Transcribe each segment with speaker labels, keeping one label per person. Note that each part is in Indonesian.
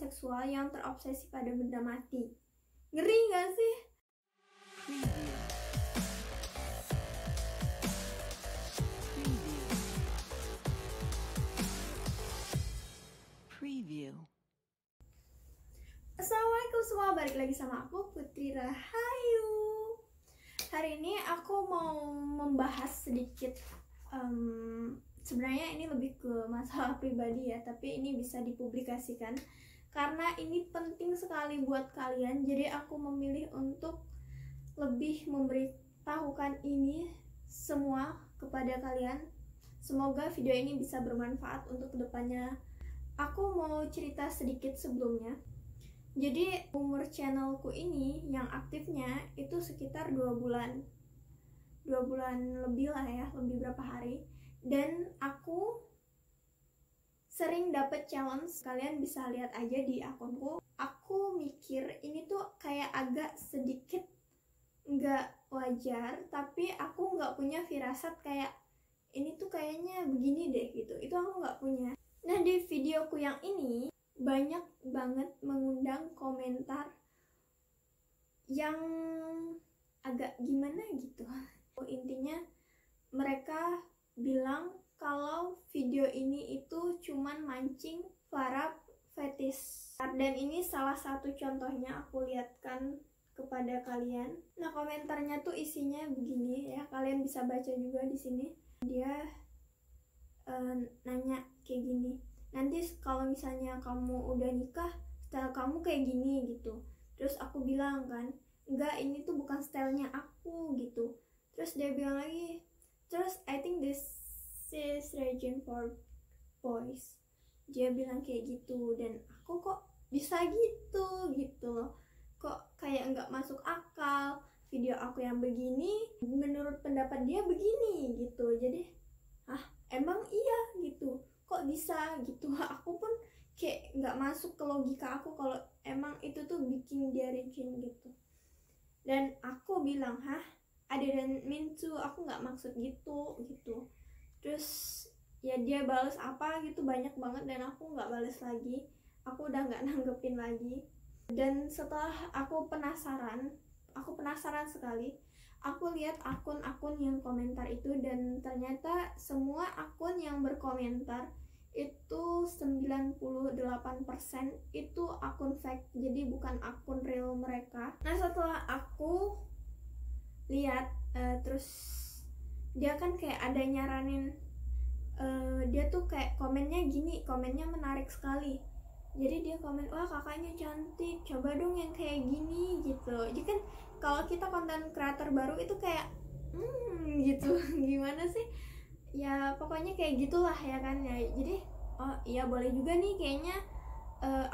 Speaker 1: seksual yang terobsesi pada benda mati. Ngeri gak sih?
Speaker 2: Preview.
Speaker 1: Assalamualaikum semua, balik lagi sama aku Putri Rahayu. Hari ini aku mau membahas sedikit, sebenarnya ini lebih ke masalah pribadi ya, tapi ini bisa dipublikasikan karena ini penting sekali buat kalian. Jadi aku memilih untuk lebih memberitahukan ini semua kepada kalian. Semoga video ini bisa bermanfaat untuk kedepannya. Aku mau cerita sedikit sebelumnya. Jadi umur channelku ini yang aktifnya itu sekitar 2 bulan. 2 bulan lebih lah ya, lebih berapa hari. Dan aku sering dapet challenge, kalian bisa lihat aja di akunku. Aku mikir ini tuh kayak agak sedikit nggak wajar, tapi aku nggak punya firasat kayak ini tuh kayaknya begini deh gitu. Itu aku nggak punya. Nah, di videoku yang ini banyak banget mengundang komentar yang agak gimana gitu. Intinya mereka bilang kalau video ini itu cuman mancing para fetish. Dan ini salah satu contohnya aku lihatkan kepada kalian. Nah, komentarnya tuh isinya begini ya, kalian bisa baca juga di sini. Dia nanya kayak gini, nanti kalau misalnya kamu udah nikah, style kamu kayak gini gitu. Terus aku bilang kan, enggak, ini tuh bukan stylenya aku gitu. Terus dia bilang lagi, terus I think this is region for boys. Dia bilang kayak gitu, dan aku kok bisa gitu loh. Kok kayak nggak masuk akal, video aku yang begini menurut pendapat dia begini gitu. Jadi emang iya gitu, kok bisa gitu. Aku pun kayak nggak masuk ke logika aku kalau emang itu tuh bikin dia reject gitu. Dan aku bilang, I didn't mean to, aku nggak maksud gitu. Terus ya dia balas apa gitu banyak banget, dan aku nggak balas lagi, aku udah nggak nanggepin lagi. Dan setelah aku penasaran sekali, aku lihat akun-akun yang komentar itu, dan ternyata semua akun yang berkomentar itu 98% itu akun fake, jadi bukan akun real mereka. Nah, setelah aku lihat terus dia kan kayak ada nyaranin, dia tuh kayak komennya gini, komennya menarik sekali. Jadi dia komen, wah kakaknya cantik, coba dong yang kayak gini gitu. Jadi kan kalau kita konten kreator baru itu kayak gitu gimana sih ya, pokoknya kayak gitulah ya kan ya. Jadi oh iya boleh juga nih kayaknya,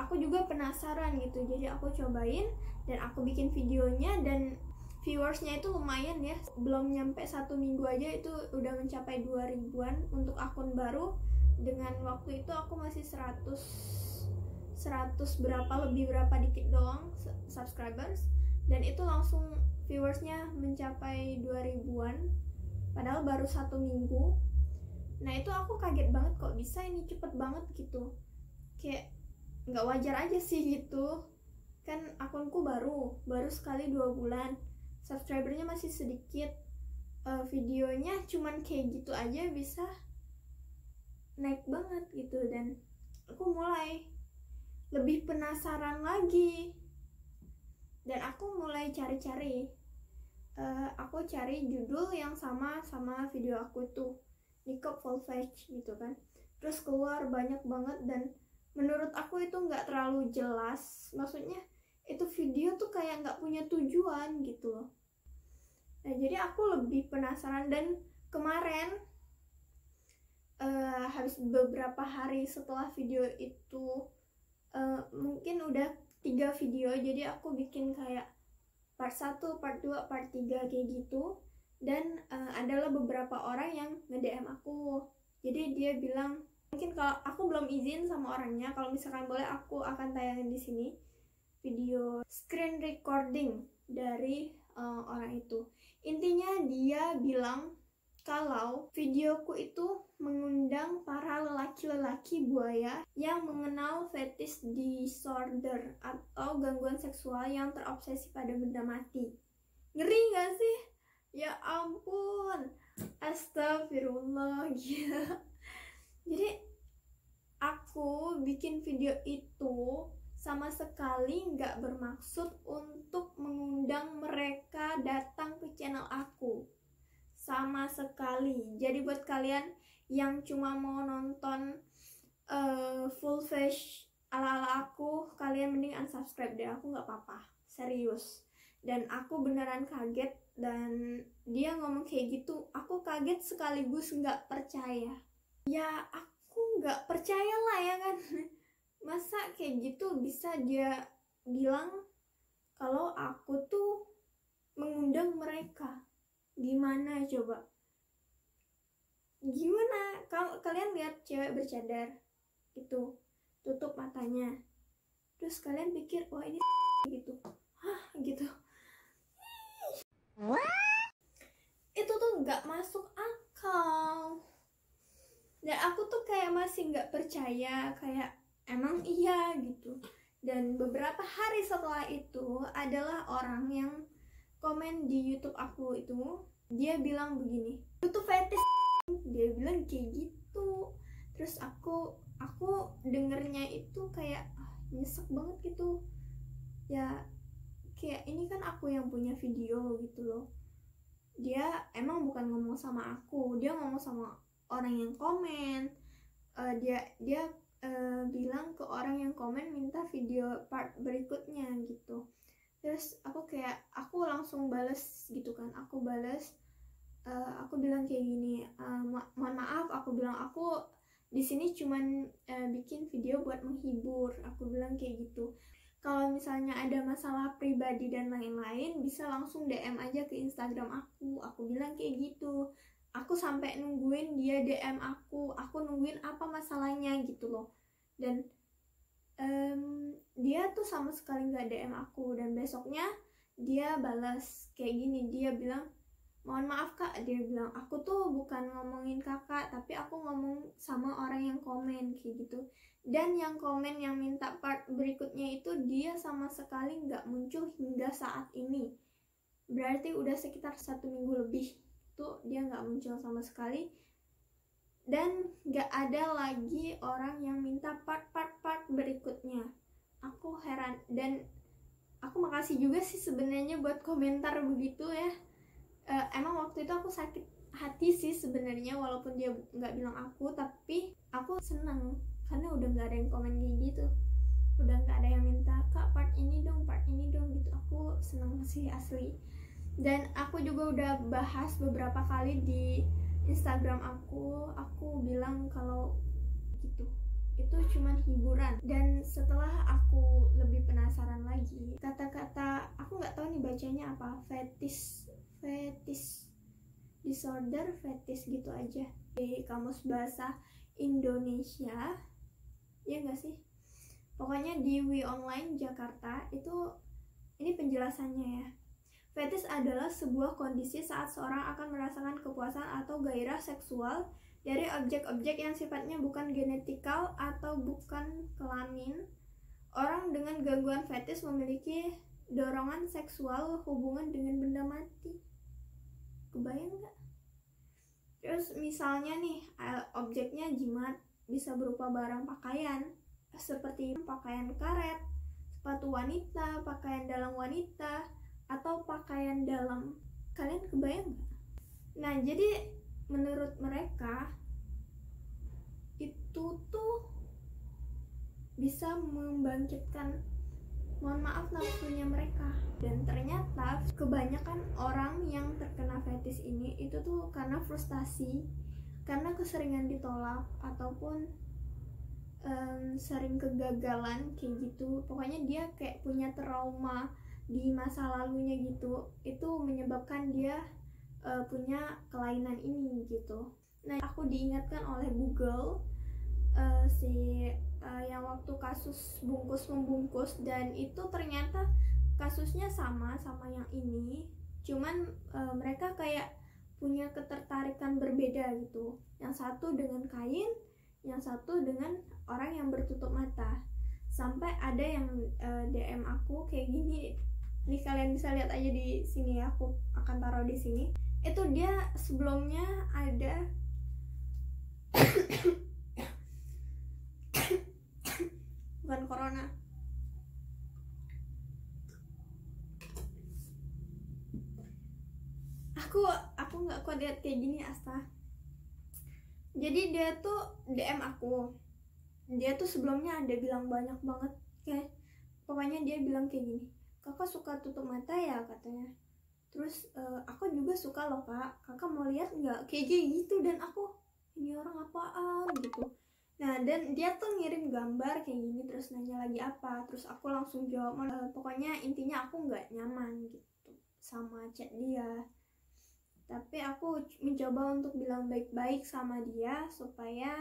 Speaker 1: aku juga penasaran gitu. Jadi aku cobain dan aku bikin videonya, dan viewersnya itu lumayan ya, belum nyampe 1 minggu aja itu udah mencapai 2000-an untuk akun baru. Dengan waktu itu aku masih 100 berapa, lebih berapa dikit doang subscribers, dan itu langsung viewersnya mencapai 2000-an padahal baru 1 minggu. Nah, itu aku kaget banget, kok bisa ini cepet banget gitu, kayak nggak wajar aja sih gitu kan. Akunku baru sekali 2 bulan, subscribernya masih sedikit, videonya cuman kayak gitu aja bisa naik banget gitu. Dan aku mulai lebih penasaran lagi, dan aku mulai cari-cari. Aku cari judul yang sama video aku tuh, niqab full face gitu kan. Terus keluar banyak banget, dan menurut aku itu nggak terlalu jelas. Maksudnya itu video tuh kayak nggak punya tujuan gitu loh. Nah, jadi aku lebih penasaran, dan kemarin habis beberapa hari setelah video itu, mungkin udah 3 video, jadi aku bikin kayak part 1, part 2, part 3 kayak gitu. Dan adalah beberapa orang yang nge-DM aku. Jadi dia bilang, mungkin kalau aku belum izin sama orangnya, kalau misalkan boleh aku akan tayangin di sini video screen recording dari orang itu. Intinya dia bilang kalau videoku itu mengundang para lelaki-lelaki buaya yang mengenal fetish disorder atau gangguan seksual yang terobsesi pada benda mati. Ngeri gak sih? Ya ampun, astagfirullah, gila. Jadi aku bikin video itu sama sekali nggak bermaksud untuk mengundang mereka datang ke channel aku, sama sekali. Jadi buat kalian yang cuma mau nonton full face ala-ala aku, kalian mending unsubscribe deh, aku nggak apa-apa, serius. Dan aku beneran kaget, dan dia ngomong kayak gitu, aku kaget sekaligus nggak percaya. Ya aku nggak percaya lah ya kan. Masa kayak gitu bisa dia bilang kalau aku tuh mengundang mereka. Gimana coba? Gimana kalau kalian lihat cewek bercadar gitu, tutup matanya, terus kalian pikir wah ini gitu, hah gitu. Itu tuh nggak masuk akal. Dan aku tuh kayak masih nggak percaya, kayak emang iya gitu. Dan beberapa hari setelah itu adalah orang yang komen di YouTube aku itu, dia bilang begini, itu fetish, dia bilang kayak gitu. Terus aku dengernya itu kayak nyesek banget gitu ya, kayak ini kan aku yang punya video gitu loh. Dia emang bukan ngomong sama aku, dia ngomong sama orang yang komen. Dia bilang ke orang yang komen minta video part berikutnya gitu. Terus aku langsung bales gitu kan, aku bilang kayak gini, mohon maaf, aku bilang aku di sini cuman bikin video buat menghibur, aku bilang kayak gitu. Kalau misalnya ada masalah pribadi dan lain-lain bisa langsung DM aja ke Instagram aku bilang kayak gitu. Aku sampai nungguin dia DM aku nungguin apa masalahnya gitu loh. Dan dia tuh sama sekali nggak DM aku, dan besoknya dia balas kayak gini, dia bilang, mohon maaf kak, dia bilang, aku tuh bukan ngomongin kakak, tapi aku ngomong sama orang yang komen kayak gitu. Dan yang komen yang minta part berikutnya itu dia sama sekali nggak muncul hingga saat ini. Berarti udah sekitar 1 minggu lebih tuh dia nggak muncul sama sekali. Dan nggak ada lagi orang yang minta part berikutnya. Aku heran, dan aku makasih juga sih sebenarnya buat komentar begitu ya. Emang waktu itu aku sakit hati sih sebenarnya, walaupun dia nggak bilang aku, tapi aku seneng karena udah nggak ada yang komen kayak gitu, udah nggak ada yang minta kak part ini dong gitu. Aku seneng sih asli. Dan aku juga udah bahas beberapa kali di Instagram aku bilang kalau gitu itu cuman hiburan. Dan setelah aku lebih penasaran lagi, kata-kata aku nggak tahu nih bacanya apa, fetish disorder, fetish gitu aja di Kamus Bahasa Indonesia, ya nggak sih, pokoknya di Wionline Jakarta itu ini penjelasannya ya. Fetish adalah sebuah kondisi saat seorang akan merasakan kepuasan atau gairah seksual dari objek-objek yang sifatnya bukan genetikal atau bukan kelamin. Orang dengan gangguan fetish memiliki dorongan seksual hubungan dengan benda mati. Kebayang nggak? Terus misalnya nih, objeknya jimat, bisa berupa barang pakaian seperti pakaian karet, sepatu wanita, pakaian dalam wanita, atau pakaian dalam. Kalian kebayang nggak? Nah, jadi menurut mereka itu tuh bisa membangkitkan, mohon maaf, nafsunya mereka. Dan ternyata kebanyakan orang yang terkena fetish ini itu tuh karena frustasi, karena keseringan ditolak ataupun sering kegagalan kayak gitu. Pokoknya dia kayak punya trauma di masa lalunya gitu, itu menyebabkan dia punya kelainan ini gitu. Nah, aku diingatkan oleh Google yang waktu kasus bungkus membungkus, dan itu ternyata kasusnya sama yang ini, cuman mereka kayak punya ketertarikan berbeda gitu. Yang satu dengan kain, yang satu dengan orang yang bertutup mata. Sampai ada yang DM aku kayak gini. Nih kalian bisa lihat aja di sini ya, aku akan taruh di sini. Itu dia sebelumnya ada bukan corona. Aku nggak kuat lihat kayak gini, Asta. Jadi dia tuh DM aku. Dia tuh sebelumnya ada bilang banyak banget kayak, pokoknya dia bilang kayak gini, kakak suka tutup mata ya katanya. Terus aku juga suka loh kak, kakak mau lihat nggak, kayak gitu. Dan aku, ini orang apaan gitu. Nah, dan dia tuh ngirim gambar kayak gini, terus nanya lagi apa, terus aku langsung jawab, pokoknya intinya aku nggak nyaman gitu sama chat dia. Tapi aku mencoba untuk bilang baik-baik sama dia supaya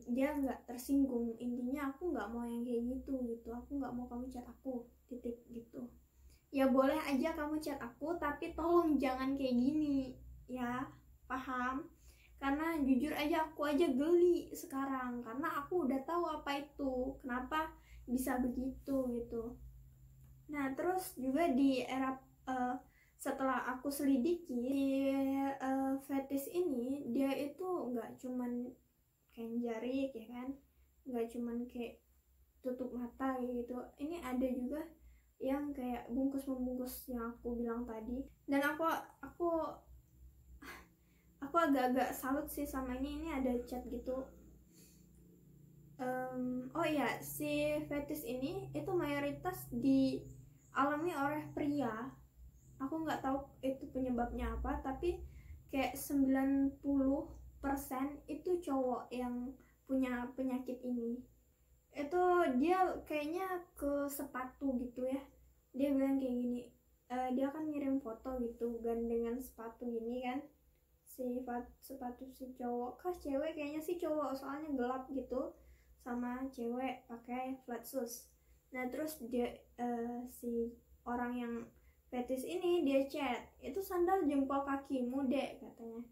Speaker 1: dia nggak tersinggung. Intinya aku nggak mau yang kayak gitu. Aku nggak mau kamu chat aku, titik gitu. Ya boleh aja kamu chat aku, tapi tolong jangan kayak gini ya, paham? Karena jujur aja aku aja geli sekarang, karena aku udah tahu apa itu, kenapa bisa begitu gitu. Nah terus juga di era setelah aku selidiki, fetish ini dia itu nggak cuman kain jarik ya kan, nggak cuman kayak tutup mata gitu. Ini ada juga yang kayak bungkus membungkus yang aku bilang tadi. Dan aku agak-agak salut sih sama ini ada chat gitu. Oh iya, si fetish ini itu mayoritas dialami oleh pria. Aku nggak tahu itu penyebabnya apa, tapi kayak 90% itu cowok yang punya penyakit ini. Itu dia kayaknya ke sepatu gitu ya. Dia bilang kayak gini, dia kan ngirim foto gitu gandengan sepatu gini kan, sepatu si cowok kah cewek, kayaknya sih cowok soalnya gelap gitu, sama cewek pakai flat shoes. Nah terus dia si orang yang fetis ini dia chat, itu sandal jempol kakimu dek katanya.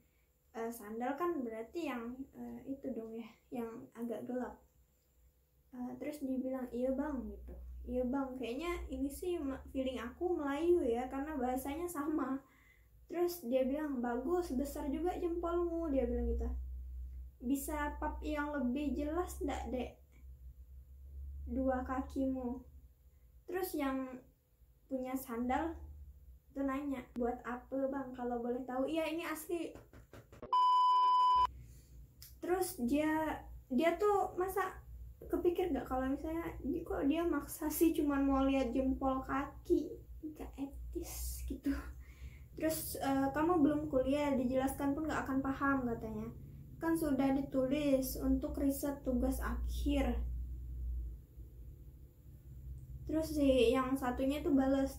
Speaker 1: Sandal kan berarti yang itu dong ya, yang agak gelap. Terus dia bilang iya bang gitu, iya bang, kayaknya ini sih feeling aku Melayu ya karena bahasanya sama. Terus dia bilang bagus, besar juga jempolmu, dia bilang gitu. Bisa pap yang lebih jelas ndak dek dua kakimu. Terus yang punya sandal itu nanya, buat apa bang kalau boleh tahu? Iya ini asli. Terus dia tuh masa kepikir gak kalau misalnya kok dia maksa sih cuman mau lihat jempol kaki, gak etis gitu. Terus kamu belum kuliah, dijelaskan pun gak akan paham katanya, kan sudah ditulis untuk riset tugas akhir. Terus si yang satunya tuh balas,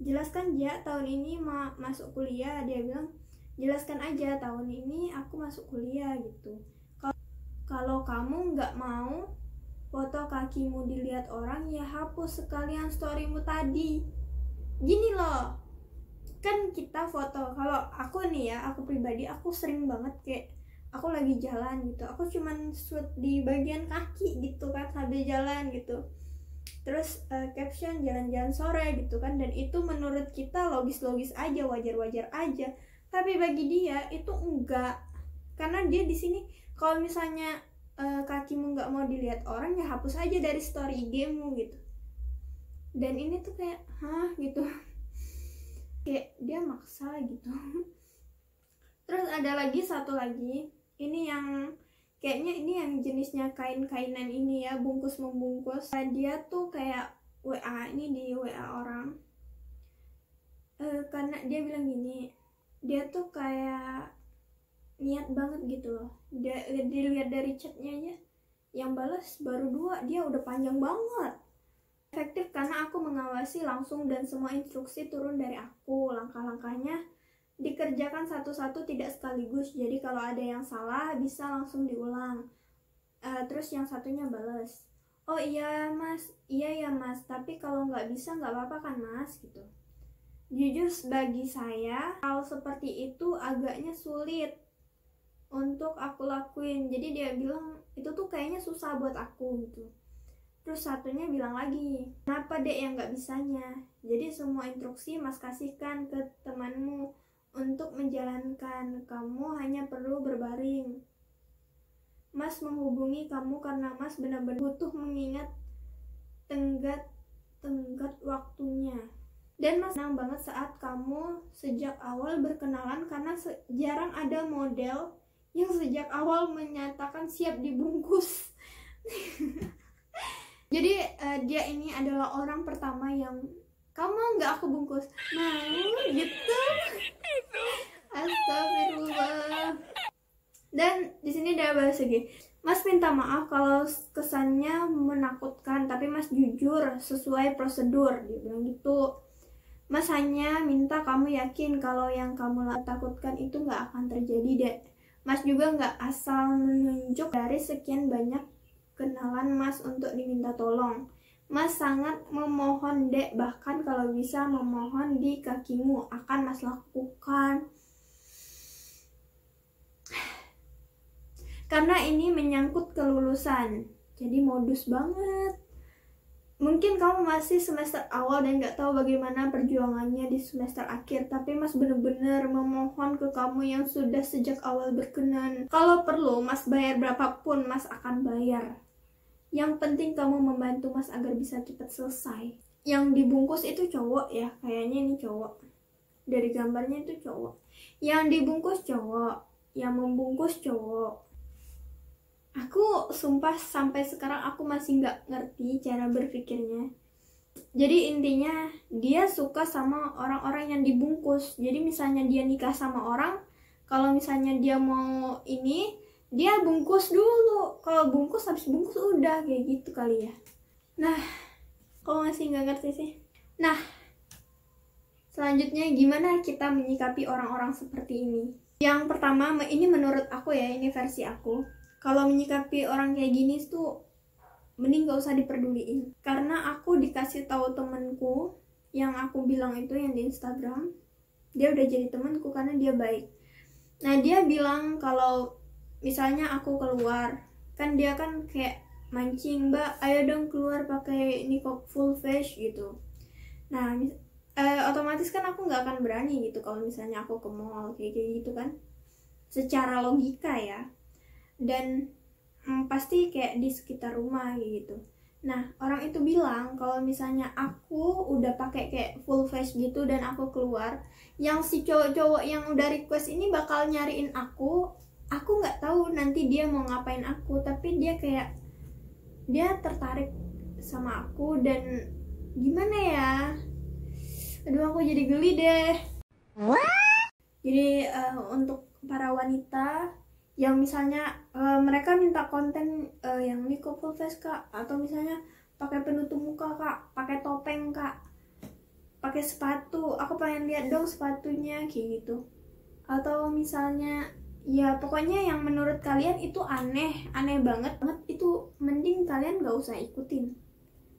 Speaker 1: jelaskan ya tahun ini masuk kuliah. Dia bilang jelaskan aja tahun ini aku masuk kuliah gitu. Kalau kamu nggak mau foto kakimu dilihat orang, ya hapus sekalian storymu tadi. Gini loh, kan kita foto, kalau aku nih ya, aku pribadi aku sering banget kayak aku lagi jalan gitu, aku cuman shoot di bagian kaki gitu kan sambil jalan gitu. Terus caption jalan-jalan sore gitu kan, dan itu menurut kita logis-logis aja, wajar-wajar aja. Tapi bagi dia itu enggak, karena dia di sini kalau misalnya kakimu nggak mau dilihat orang, ya hapus aja dari story IG-mu gitu. Dan ini tuh kayak hah gitu, kayak dia maksa gitu. Terus ada lagi satu lagi, ini yang kayaknya ini yang jenisnya kain-kainan ini ya, bungkus membungkus. Dia tuh kayak WA, ini di WA orang, karena dia bilang gini, dia tuh kayak niat banget gitu loh. Dia dilihat dari chatnya aja, yang balas baru 2, dia udah panjang banget. Efektif karena aku mengawasi langsung dan semua instruksi turun dari aku, langkah-langkahnya dikerjakan satu-satu tidak sekaligus, jadi kalau ada yang salah bisa langsung diulang. Terus yang satunya balas, oh iya mas, iya ya mas, tapi kalau nggak bisa nggak apa-apa kan mas gitu. Jujur bagi saya, hal seperti itu agaknya sulit untuk aku lakuin. Jadi dia bilang itu tuh kayaknya susah buat aku gitu. Terus satunya bilang lagi, kenapa dek yang gak bisanya? Jadi semua instruksi mas kasihkan ke temanmu untuk menjalankan. Kamu hanya perlu berbaring. Mas menghubungi kamu karena mas benar-benar butuh mengingat tenggat waktunya. Dan mas senang banget saat kamu sejak awal berkenalan, karena jarang ada model yang sejak awal menyatakan siap dibungkus. Jadi dia ini adalah orang pertama yang, kamu mau nggak aku bungkus? Mau gitu. Astagfirullah. Dan di sini dia bahas lagi, mas minta maaf kalau kesannya menakutkan, tapi mas jujur sesuai prosedur. Dia bilang gitu. Mas hanya minta kamu yakin kalau yang kamu takutkan itu nggak akan terjadi, dek. Mas juga nggak asal menunjuk dari sekian banyak kenalan mas untuk diminta tolong. Mas sangat memohon, dek, bahkan kalau bisa memohon di kakimu akan mas lakukan. Karena ini menyangkut kelulusan. Jadi modus banget. Mungkin kamu masih semester awal dan gak tahu bagaimana perjuangannya di semester akhir, tapi mas bener-bener memohon ke kamu yang sudah sejak awal berkenan. Kalau perlu mas bayar berapapun, mas akan bayar. Yang penting kamu membantu mas agar bisa cepat selesai. Yang dibungkus itu cowok ya, kayaknya ini cowok. Dari gambarnya itu cowok. Yang dibungkus cowok, yang membungkus cowok. Aku sumpah sampai sekarang aku masih nggak ngerti cara berpikirnya. Jadi intinya dia suka sama orang-orang yang dibungkus. Jadi misalnya dia nikah sama orang, kalau misalnya dia mau ini, dia bungkus dulu. Kalau bungkus habis bungkus udah, kayak gitu kali ya. Nah, kalau masih nggak ngerti sih. Nah, selanjutnya gimana kita menyikapi orang-orang seperti ini? Yang pertama, ini menurut aku ya, ini versi aku. Kalau menyikapi orang kayak gini tuh mending gak usah diperduliin. Karena aku dikasih tahu temenku yang aku bilang itu yang di Instagram, dia udah jadi temanku karena dia baik. Nah dia bilang kalau misalnya aku keluar, kan dia kan kayak mancing, mbak ayo dong keluar pakai niqab full face gitu. Nah otomatis kan aku nggak akan berani gitu kalau misalnya aku ke mall kayak gitu kan, secara logika ya. Dan pasti kayak di sekitar rumah gitu. Nah orang itu bilang kalau misalnya aku udah pakai kayak full face gitu dan aku keluar, yang si cowok-cowok yang udah request ini bakal nyariin aku nggak tahu nanti dia mau ngapain aku, tapi dia kayak dia tertarik sama aku. Dan gimana ya, aduh aku jadi geli deh. Jadi untuk para wanita yang misalnya mereka minta konten yang niqab full face kak, atau misalnya pakai penutup muka kak, pakai topeng kak, pakai sepatu, aku pengen lihat dong sepatunya kayak gitu. Atau misalnya ya pokoknya yang menurut kalian itu aneh banget itu, mending kalian gak usah ikutin.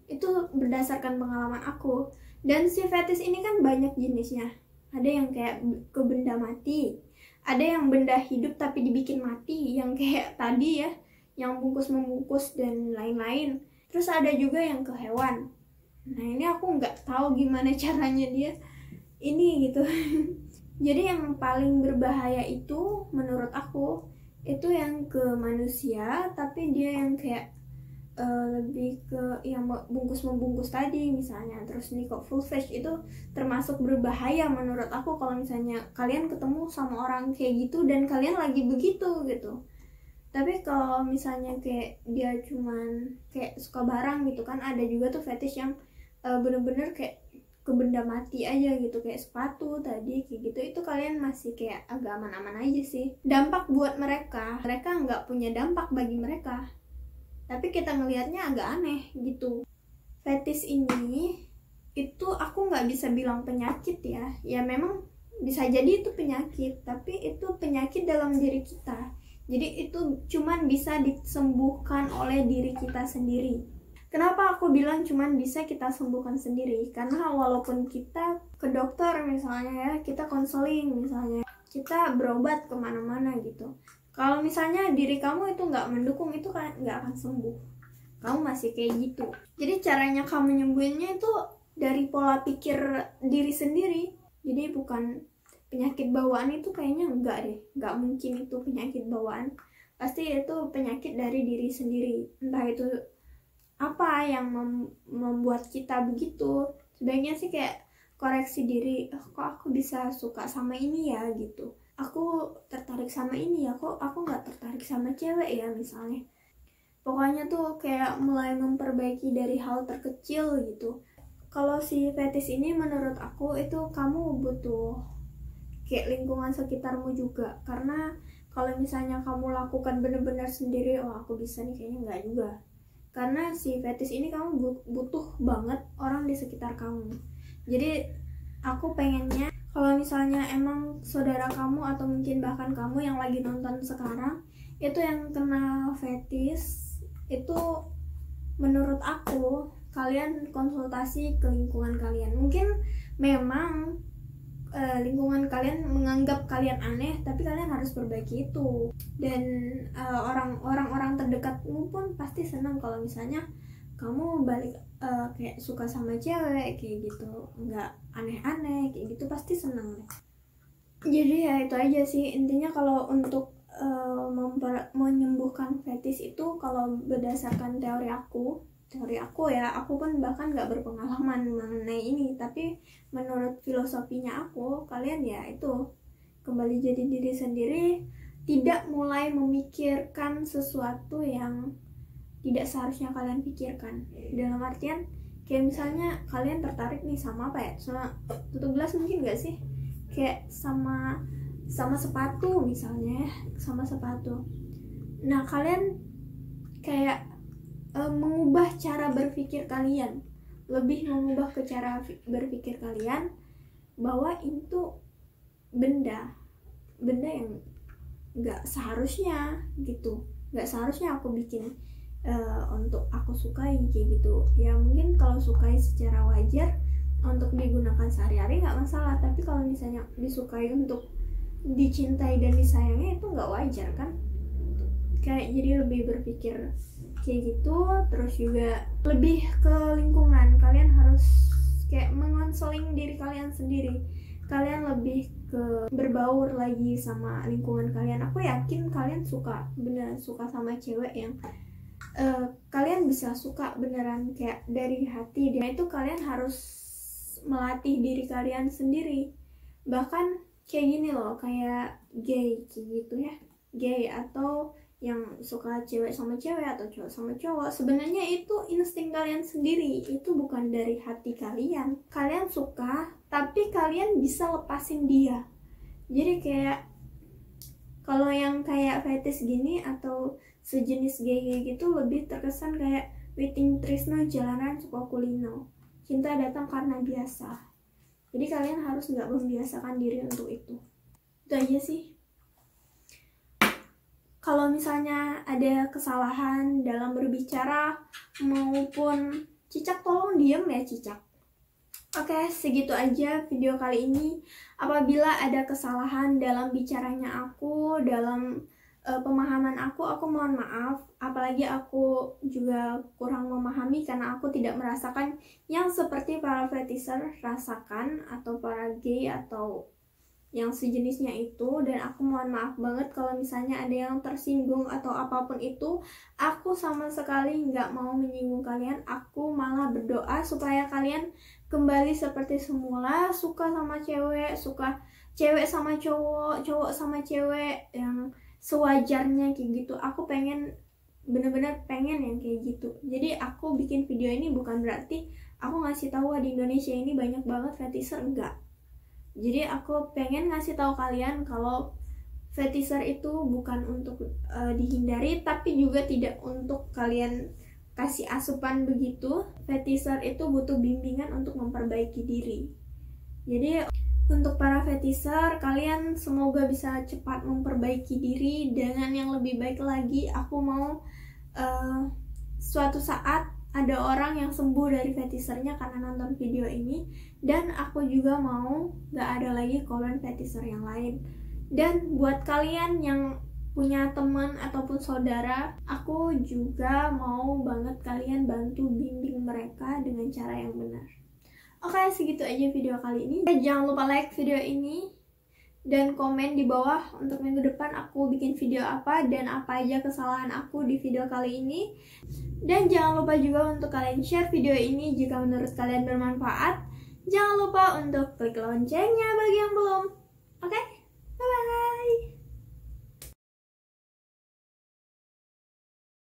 Speaker 1: Itu berdasarkan pengalaman aku. Dan si fetish ini kan banyak jenisnya. Ada yang kayak ke benda mati, ada yang benda hidup tapi dibikin mati, yang kayak tadi ya, yang bungkus-membungkus dan lain-lain. Terus ada juga yang ke hewan. Nah ini aku nggak tahu gimana caranya dia ini gitu. Jadi yang paling berbahaya itu menurut aku itu yang ke manusia, tapi dia yang kayak lebih ke yang bungkus-membungkus tadi misalnya. Terus niqab full face itu termasuk berbahaya menurut aku kalau misalnya kalian ketemu sama orang kayak gitu dan kalian lagi begitu gitu. Tapi kalau misalnya kayak dia cuman kayak suka barang gitu kan, ada juga tuh fetish yang bener-bener kayak ke benda mati aja gitu, kayak sepatu tadi kayak gitu. Itu kalian masih kayak agak aman-aman aja sih. Dampak buat mereka nggak punya dampak bagi mereka, tapi kita ngelihatnya agak aneh gitu. Fetish ini itu aku nggak bisa bilang penyakit ya. Ya memang bisa jadi itu penyakit, tapi itu penyakit dalam diri kita. Jadi itu cuman bisa disembuhkan oleh diri kita sendiri. Kenapa aku bilang cuman bisa kita sembuhkan sendiri? Karena walaupun kita ke dokter misalnya ya, kita konseling misalnya, kita berobat kemana-mana gitu, kalau misalnya diri kamu itu nggak mendukung, itu kan nggak akan sembuh. Kamu masih kayak gitu. Jadi caranya kamu nyembuhinnya itu dari pola pikir diri sendiri. Jadi bukan penyakit bawaan, itu kayaknya enggak deh, nggak mungkin itu penyakit bawaan. Pasti itu penyakit dari diri sendiri. Entah itu apa yang membuat kita begitu. Sebaiknya sih kayak koreksi diri, kok aku bisa suka sama ini ya gitu, aku tertarik sama ini ya, kok aku nggak tertarik sama cewek ya misalnya. Pokoknya tuh kayak mulai memperbaiki dari hal terkecil gitu. Kalau si fetis ini menurut aku itu kamu butuh kayak lingkungan sekitarmu juga, karena kalau misalnya kamu lakukan bener-bener sendiri, oh aku bisa nih, kayaknya nggak juga. Karena si fetis ini kamu butuh banget orang di sekitar kamu. Jadi aku pengennya kalau misalnya emang saudara kamu atau mungkin bahkan kamu yang lagi nonton sekarang itu yang kena fetis, itu menurut aku kalian konsultasi ke lingkungan kalian. Mungkin memang lingkungan kalian menganggap kalian aneh, tapi kalian harus perbaiki itu. Dan orang-orang terdekatmu pun pasti senang kalau misalnya kamu balik kayak suka sama cewek kayak gitu, nggak aneh-aneh kayak gitu, pasti senang. Jadi ya itu aja sih intinya. Kalau untuk menyembuhkan fetis itu, kalau berdasarkan teori aku ya, aku pun bahkan nggak berpengalaman mengenai ini, tapi menurut filosofinya aku, kalian ya itu kembali jadi diri sendiri, tidak mulai memikirkan sesuatu yang tidak seharusnya kalian pikirkan. Dalam artian kayak misalnya kalian tertarik nih sama apa ya, sama tutup gelas mungkin nggak sih, kayak sama sepatu misalnya, sama sepatu. Nah kalian kayak mengubah cara berpikir kalian, lebih mengubah ke cara berpikir kalian bahwa itu benda yang nggak seharusnya gitu, nggak seharusnya aku bikin untuk aku sukai kayak gitu. Ya mungkin kalau sukai secara wajar untuk digunakan sehari-hari nggak masalah, tapi kalau misalnya disukai untuk dicintai dan disayangi, itu nggak wajar kan. Kayak jadi lebih berpikir kayak gitu. Terus juga lebih ke lingkungan, kalian harus kayak mengonseling diri kalian sendiri. Kalian lebih ke berbaur lagi sama lingkungan kalian. Aku yakin kalian beneran suka sama cewek yang kalian bisa suka beneran kayak dari hati. Dan itu kalian harus melatih diri kalian sendiri. Bahkan kayak gini loh, kayak gay gitu ya, gay atau yang suka cewek sama cewek atau cowok sama cowok, sebenarnya itu insting kalian sendiri, itu bukan dari hati kalian. Kalian suka tapi kalian bisa lepasin dia. Jadi kayak kalau yang kayak fetish gini atau sejenis gay gitu, lebih terkesan kayak Witing Trisno jalanan suka kulino, cinta datang karena biasa. Jadi kalian harus nggak membiasakan diri untuk itu. Itu aja sih. Kalau misalnya ada kesalahan dalam berbicara maupun Cicak, tolong diem ya Cicak. Oke, segitu aja video kali ini. Apabila ada kesalahan dalam bicaranya aku, dalam pemahaman aku mohon maaf. Apalagi aku juga kurang memahami karena aku tidak merasakan yang seperti para fetisher rasakan, atau para gay atau yang sejenisnya itu. Dan aku mohon maaf banget kalau misalnya ada yang tersinggung atau apapun itu. Aku sama sekali nggak mau menyinggung kalian. Aku malah berdoa supaya kalian kembali seperti semula, suka sama cewek, suka cewek sama cowok, cowok sama cewek, yang sewajarnya kayak gitu. Aku bener-bener pengen yang kayak gitu. Jadi aku bikin video ini bukan berarti aku ngasih tahu di Indonesia ini banyak banget fetisher, enggak. Jadi aku pengen ngasih tahu kalian kalau fetisher itu bukan untuk dihindari, tapi juga tidak untuk kalian kasih asupan begitu. Fetisher itu butuh bimbingan untuk memperbaiki diri. Jadi untuk para fetisher, kalian semoga bisa cepat memperbaiki diri dengan yang lebih baik lagi. Aku mau suatu saat ada orang yang sembuh dari fetishernya karena nonton video ini, dan aku juga mau gak ada lagi korban fetisher yang lain. Dan buat kalian yang punya teman ataupun saudara, aku juga mau banget kalian bantu bimbing mereka dengan cara yang benar. Oke, segitu aja video kali ini. Jangan lupa like video ini dan komen di bawah untuk minggu depan aku bikin video apa dan apa aja kesalahan aku di video kali ini. Dan jangan lupa juga untuk kalian share video ini jika menurut kalian bermanfaat. Jangan lupa untuk klik loncengnya bagi yang belum. Oke?